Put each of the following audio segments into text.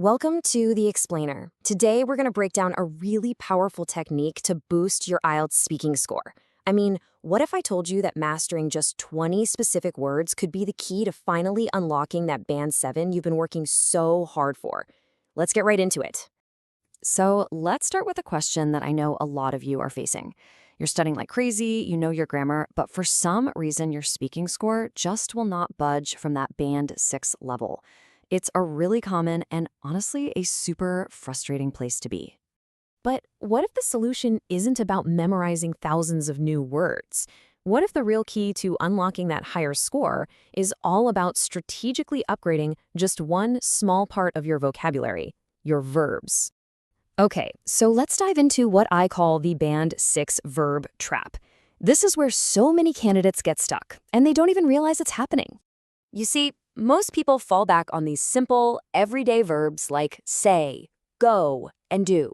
Welcome to The Explainer. Today, we're going to break down a really powerful technique to boost your IELTS speaking score. I mean, what if I told you that mastering just 20 specific words could be the key to finally unlocking that Band 7 you've been working so hard for? Let's get right into it. So let's start with a question that I know a lot of you are facing. You're studying like crazy, you know your grammar, but for some reason your speaking score just will not budge from that Band 6 level. It's a really common and honestly a super frustrating place to be. But what if the solution isn't about memorizing thousands of new words? What if the real key to unlocking that higher score is all about strategically upgrading just one small part of your vocabulary, your verbs? Okay, so let's dive into what I call the Band 6 verb trap. This is where so many candidates get stuck, and they don't even realize it's happening. You see, most people fall back on these simple, everyday verbs like say, go, and do.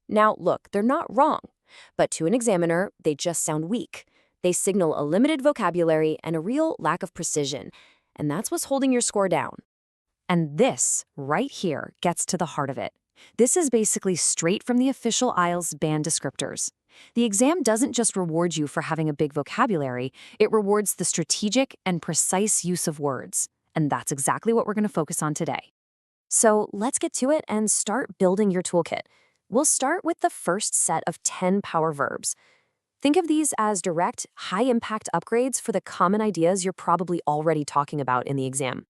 Now, look, they're not wrong, but to an examiner, they just sound weak. They signal a limited vocabulary and a real lack of precision, and that's what's holding your score down. And this, right here, gets to the heart of it. This is basically straight from the official IELTS band descriptors. The exam doesn't just reward you for having a big vocabulary, it rewards the strategic and precise use of words. And that's exactly what we're going to focus on today. So let's get to it and start building your toolkit. We'll start with the first set of 10 power verbs. Think of these as direct, high-impact upgrades for the common ideas you're probably already talking about in the exam.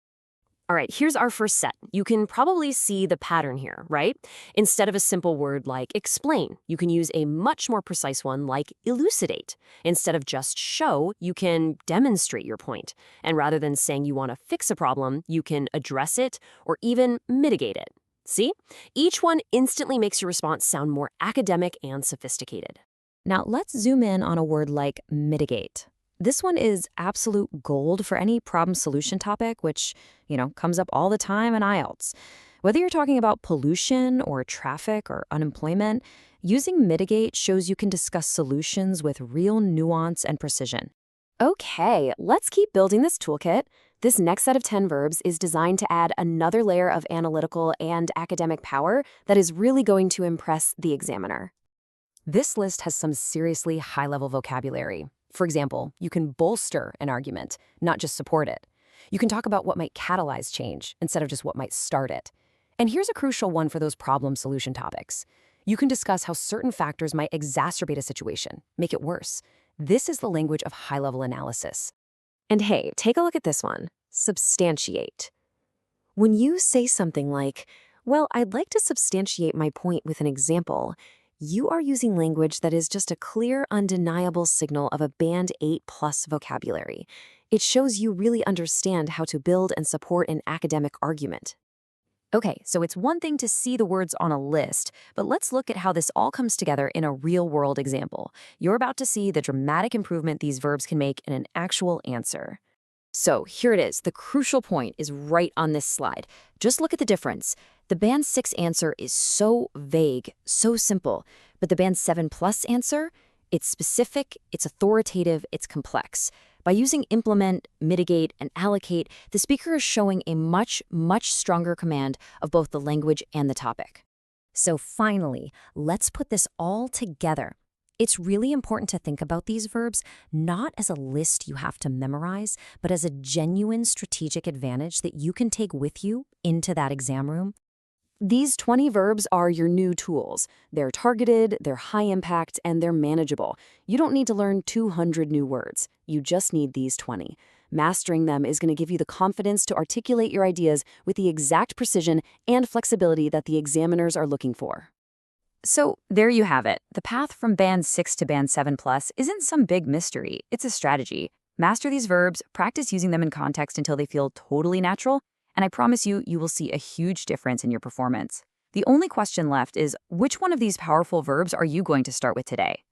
All right, here's our first set. You can probably see the pattern here, right? Instead of a simple word like explain, you can use a much more precise one like elucidate. Instead of just show, you can demonstrate your point. And rather than saying you want to fix a problem, you can address it or even mitigate it. See? Each one instantly makes your response sound more academic and sophisticated. Now, let's zoom in on a word like mitigate. This one is absolute gold for any problem-solution topic, which, comes up all the time in IELTS. Whether you're talking about pollution or traffic or unemployment, using mitigate shows you can discuss solutions with real nuance and precision. Okay, let's keep building this toolkit. This next set of 10 verbs is designed to add another layer of analytical and academic power that is really going to impress the examiner. This list has some seriously high-level vocabulary. For example, you can bolster an argument, not just support it. You can talk about what might catalyze change instead of just what might start it. And here's a crucial one for those problem-solution topics. You can discuss how certain factors might exacerbate a situation, make it worse. This is the language of high-level analysis. And hey, take a look at this one, substantiate. When you say something like, well, I'd like to substantiate my point with an example, you are using language that is just a clear, undeniable signal of a Band 8+ vocabulary. It shows you really understand how to build and support an academic argument. Okay, so it's one thing to see the words on a list, but let's look at how this all comes together in a real-world example. You're about to see the dramatic improvement these verbs can make in an actual answer. So here it is. The crucial point is right on this slide. Just look at the difference. The Band 6 answer is so vague, so simple, but the Band 7+ answer, it's specific, it's authoritative, it's complex. By using implement, mitigate, and allocate, the speaker is showing a much, much stronger command of both the language and the topic. So finally, let's put this all together. It's really important to think about these verbs not as a list you have to memorize, but as a genuine strategic advantage that you can take with you into that exam room. These 20 verbs are your new tools. They're targeted, they're high impact, and they're manageable. You don't need to learn 200 new words. You just need these 20. Mastering them is going to give you the confidence to articulate your ideas with the exact precision and flexibility that the examiners are looking for. So there you have it. The path from Band 6 to Band 7+ isn't some big mystery. It's a strategy. Master these verbs, practice using them in context until they feel totally natural, and I promise you, you will see a huge difference in your performance. The only question left is, which one of these powerful verbs are you going to start with today?